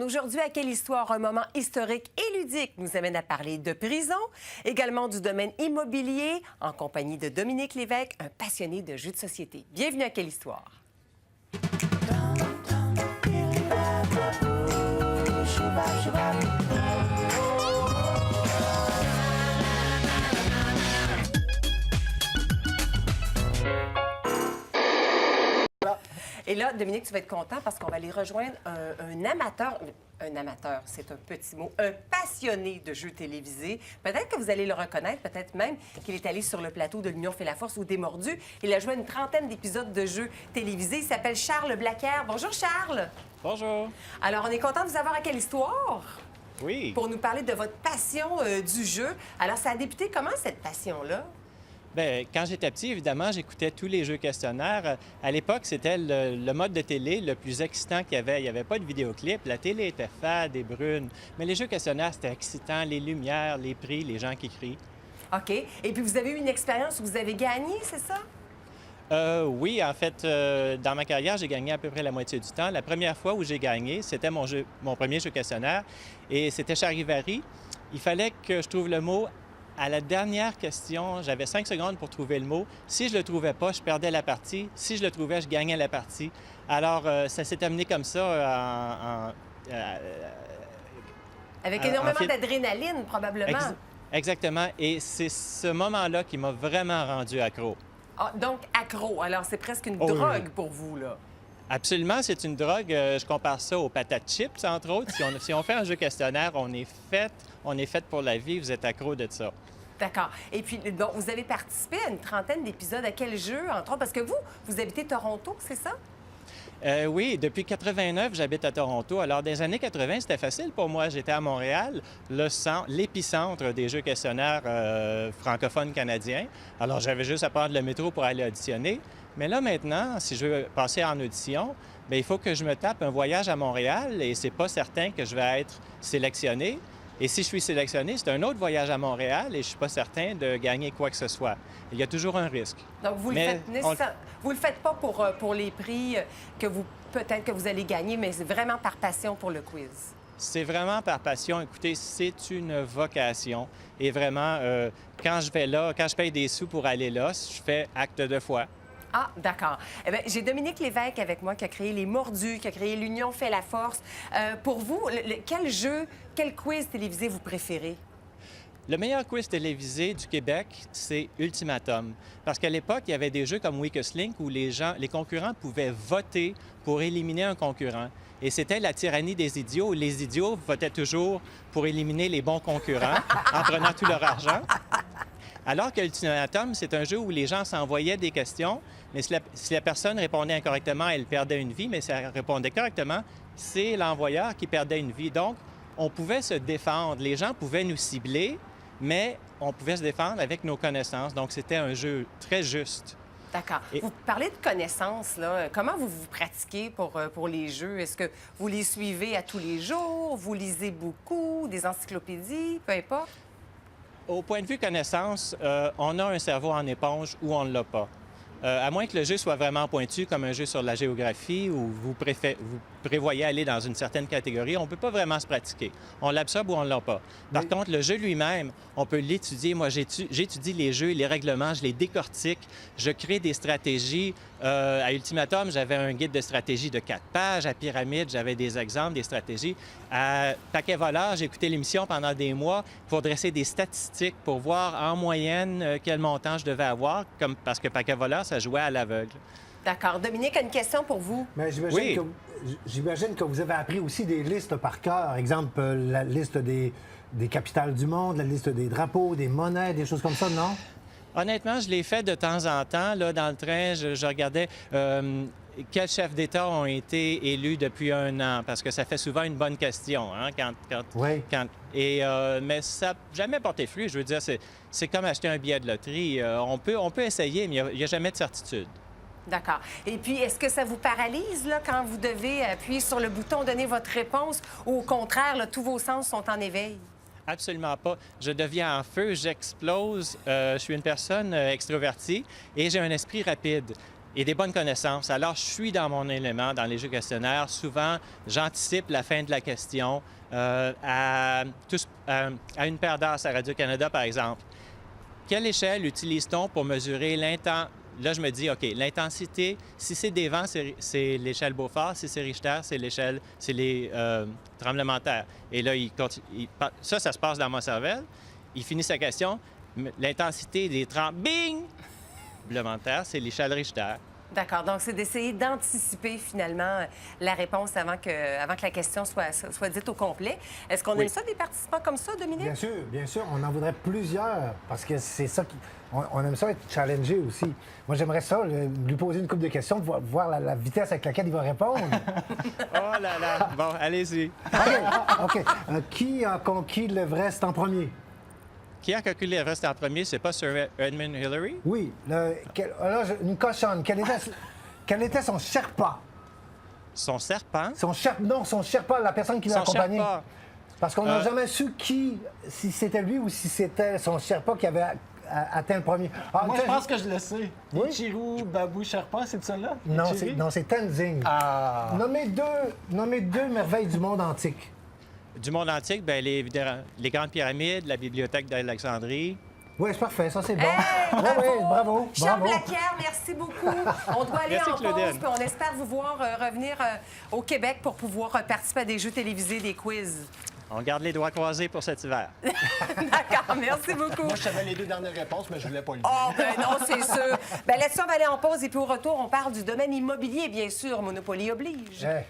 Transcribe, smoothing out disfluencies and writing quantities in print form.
Aujourd'hui, à Quelle histoire, un moment historique et ludique nous amène à parler de prison, également du domaine immobilier, en compagnie de Dominique Lévesque, un passionné de jeux de société. Bienvenue à Quelle histoire. Et là, Dominique, tu vas être content parce qu'on va aller rejoindre un amateur. Un amateur, c'est un petit mot. Un passionné de jeux télévisés. Peut-être que vous allez le reconnaître, peut-être même qu'il est allé sur le plateau de l'Union fait la force ou des Mordus. Il a joué une trentaine d'épisodes de jeux télévisés. Il s'appelle Charles Blaquer. Bonjour, Charles. Bonjour. Alors, on est content de vous avoir à Quelle histoire? Oui. Pour nous parler de votre passion du jeu. Alors, ça a débuté comment, cette passion-là? Bien, quand j'étais petit, évidemment, j'écoutais tous les jeux questionnaires. À l'époque, c'était le mode de télé le plus excitant qu'il y avait. Il n'y avait pas de vidéoclip. La télé était fade et brune. Mais les jeux questionnaires, c'était excitant. Les lumières, les prix, les gens qui crient. OK. Et puis, vous avez eu une expérience où vous avez gagné, c'est ça? Oui, en fait, dans ma carrière, j'ai gagné à peu près la moitié du temps. La première fois où j'ai gagné, c'était mon premier jeu questionnaire. Et c'était Charivari. Il fallait que je trouve le mot. À la dernière question, j'avais 5 secondes pour trouver le mot. Si je le trouvais pas, je perdais la partie. Si je le trouvais, je gagnais la partie. Alors, ça s'est terminé comme ça Avec énormément d'adrénaline, probablement. Exactement. Et c'est ce moment-là qui m'a vraiment rendu accro. Ah, donc, accro. Alors, c'est presque une drogue pour vous, là. Absolument, c'est une drogue. Je compare ça aux patates chips, entre autres. Si on fait un jeu questionnaire, on est fait pour la vie. Vous êtes accro de ça. D'accord. Et puis, donc, vous avez participé à une trentaine d'épisodes. À quel jeu, entre autres? Parce que vous habitez Toronto, c'est ça? Oui, depuis 89, j'habite à Toronto. Alors, des années 80, c'était facile pour moi. J'étais à Montréal, l'épicentre des jeux questionnaires francophones canadiens. Alors, j'avais juste à prendre le métro pour aller auditionner. Mais là, maintenant, si je veux passer en audition, bien, il faut que je me tape un voyage à Montréal et c'est pas certain que je vais être sélectionné. Et si je suis sélectionné, c'est un autre voyage à Montréal et je suis pas certain de gagner quoi que ce soit. Il y a toujours un risque. Donc, vous le faites pas pour les prix que peut-être que vous allez gagner, mais c'est vraiment par passion pour le quiz. C'est vraiment par passion. Écoutez, c'est une vocation. Et vraiment, quand je vais là, quand je paye des sous pour aller là, je fais acte de foi. Ah, d'accord. Eh bien, j'ai Dominique Lévesque avec moi qui a créé Les Mordus, qui a créé l'Union fait la force. Pour vous, quel jeu, quel quiz télévisé vous préférez? Le meilleur quiz télévisé du Québec, c'est Ultimatum. Parce qu'à l'époque, il y avait des jeux comme Weakest Link où les concurrents pouvaient voter pour éliminer un concurrent. Et c'était la tyrannie des idiots. Les idiots votaient toujours pour éliminer les bons concurrents en prenant tout leur argent. Alors que l'Ultimatum, c'est un jeu où les gens s'envoyaient des questions, mais si la personne répondait incorrectement, elle perdait une vie, mais si elle répondait correctement, c'est l'envoyeur qui perdait une vie. Donc, on pouvait se défendre. Les gens pouvaient nous cibler, mais on pouvait se défendre avec nos connaissances. Donc, c'était un jeu très juste. D'accord. Vous parlez de connaissances, là. Comment vous vous pratiquez pour les jeux? Est-ce que vous les suivez à tous les jours? Vous lisez beaucoup? Des encyclopédies? Peu importe? Au point de vue connaissance, on a un cerveau en éponge ou on ne l'a pas. À moins que le jeu soit vraiment pointu, comme un jeu sur la géographie, où vous prévoyez aller dans une certaine catégorie, on ne peut pas vraiment se pratiquer. On l'absorbe ou on ne l'a pas. Par contre, le jeu lui-même, on peut l'étudier. Moi, j'étudie les jeux, les règlements, je les décortique, je crée des stratégies. À Ultimatum, j'avais un guide de stratégie de 4 pages. À Pyramide, j'avais des exemples, des stratégies. À Paquet voleur, j'ai écouté l'émission pendant des mois pour dresser des statistiques, pour voir en moyenne quel montant je devais avoir, parce que Paquet voleur, ça jouait à l'aveugle. D'accord. Dominique a une question pour vous. Mais j'imagine que vous avez appris aussi des listes par cœur. Exemple, la liste des capitales du monde, la liste des drapeaux, des monnaies, des choses comme ça, non? Honnêtement, je l'ai fait de temps en temps. Là, dans le train, je regardais quels chefs d'État ont été élus depuis 1 an, parce que ça fait souvent une bonne question. Hein, mais ça n'a jamais porté fruit. Je veux dire, c'est comme acheter un billet de loterie. On peut essayer, mais il n'y a jamais de certitude. D'accord. Et puis, est-ce que ça vous paralyse là, quand vous devez appuyer sur le bouton, donner votre réponse, ou au contraire, là, tous vos sens sont en éveil? Absolument pas. Je deviens en feu, j'explose. Je suis une personne extrovertie et j'ai un esprit rapide. et des bonnes connaissances. Alors, je suis dans mon élément dans les jeux questionnaires. Souvent, j'anticipe la fin de la question à une paire d'as à Radio-Canada, par exemple. Quelle échelle utilise-t-on pour mesurer l'intensité? Là, je me dis, OK, l'intensité, si c'est des vents, c'est l'échelle Beaufort. Si c'est Richter, c'est les tremblements de terre. Et là, ça se passe dans ma cervelle. Il finit sa question. L'intensité des tremblements de terre, c'est l'échelle Richter. D'accord. Donc, c'est d'essayer d'anticiper finalement la réponse avant que la question soit dite au complet. Est-ce qu'on aime ça, des participants comme ça, Dominique? Bien sûr. On en voudrait plusieurs parce que c'est ça qui... On aime ça être challengé aussi. Moi, j'aimerais ça, lui poser une couple de questions, voir la vitesse avec laquelle il va répondre. Oh là là! Bon, allez-y. OK. Qui a conquis l'Everest en premier? Qui a conquis l'Everest en premier? C'est pas Sir Edmund Hillary? Oui. Une cochonne. Quel était son Sherpa? Son serpent? Son Sherpa, la personne qui l'a accompagné. Sherpa. Parce qu'on n'a jamais su si c'était lui ou si c'était son Sherpa qui avait atteint le premier. Moi, je pense que je le sais. Oui? Ichirou Babou Sherpa, c'est de ça là? Non, c'est Tenzing. Ah! Nommez deux merveilles du monde antique. Du monde antique, bien, les grandes pyramides, la bibliothèque d'Alexandrie. Oui, c'est parfait, ça c'est bon. Hey, bravo! Oui, bravo. Charles Blaquière, merci beaucoup. On doit aller Merci, en pause, Claudine. puis on espère vous voir revenir au Québec pour pouvoir participer à des jeux télévisés, des quiz. On garde les doigts croisés pour cet hiver. D'accord, merci beaucoup. Moi, je savais les 2 dernières réponses, mais je voulais pas le dire. Oh, ben non, c'est sûr. Ben là-dessus, on va aller en pause et puis au retour, on parle du domaine immobilier, bien sûr. Monopoly oblige. Hey.